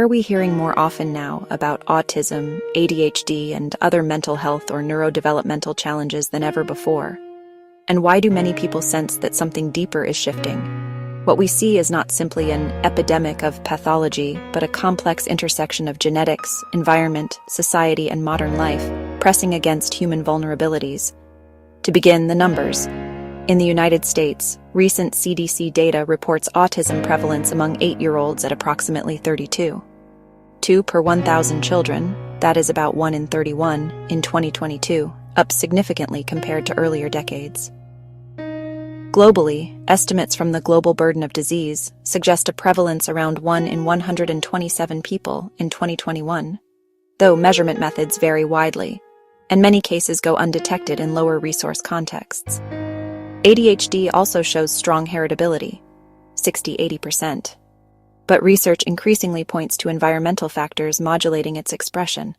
Are we hearing more often now about autism, ADHD, and other mental health or neurodevelopmental challenges than ever before? And why do many people sense that something deeper is shifting? What we see is not simply an epidemic of pathology, but a complex intersection of genetics, environment, society, and modern life, pressing against human vulnerabilities. To begin, the numbers. In the United States, recent CDC data reports autism prevalence among 8-year-olds at approximately 32. 2 per 1,000 children, that is about 1 in 31, in 2022, up significantly compared to earlier decades. Globally, estimates from the Global Burden of Disease suggest a prevalence around 1 in 127 people in 2021, though measurement methods vary widely, and many cases go undetected in lower resource contexts. ADHD also shows strong heritability, 60–80%. But research increasingly points to environmental factors modulating its expression.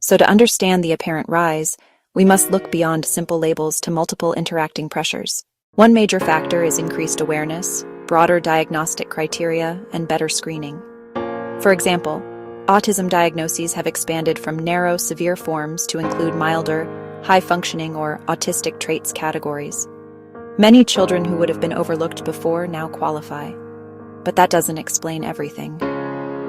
So to understand the apparent rise, we must look beyond simple labels to multiple interacting pressures. One major factor is increased awareness, broader diagnostic criteria, and better screening. For example, autism diagnoses have expanded from narrow, severe forms to include milder, high-functioning or autistic traits categories. Many children who would have been overlooked before now qualify. But that doesn't explain everything.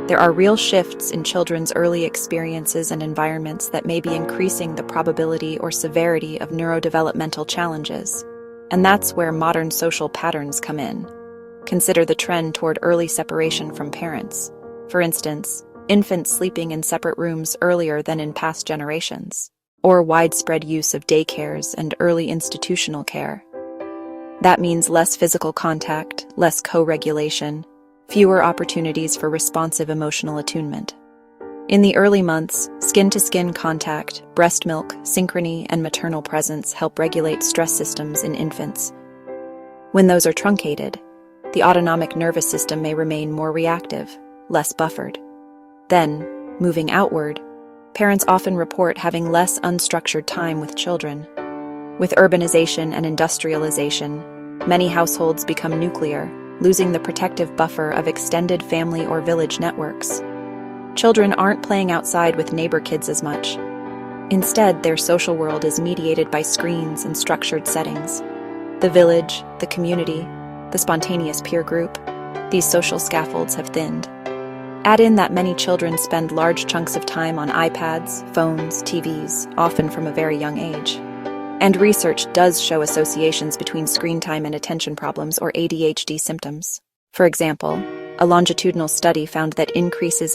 There are real shifts in children's early experiences and environments that may be increasing the probability or severity of neurodevelopmental challenges. And that's where modern social patterns come in. Consider the trend toward early separation from parents. For instance, infants sleeping in separate rooms earlier than in past generations, or widespread use of daycares and early institutional care. That means less physical contact, less co-regulation, fewer opportunities for responsive emotional attunement. In the early months, skin-to-skin contact, breast milk, synchrony, and maternal presence help regulate stress systems in infants. When those are truncated, the autonomic nervous system may remain more reactive, less buffered. Then, moving outward, parents often report having less unstructured time with children. With urbanization and industrialization, many households become nuclear, losing the protective buffer of extended family or village networks. Children aren't playing outside with neighbor kids as much. Instead, their social world is mediated by screens and structured settings. The village, the community, the spontaneous peer group, these social scaffolds have thinned. Add in that many children spend large chunks of time on iPads, phones, TVs, often from a very young age. And research does show associations between screen time and attention problems or ADHD symptoms. For example, a longitudinal study found that increases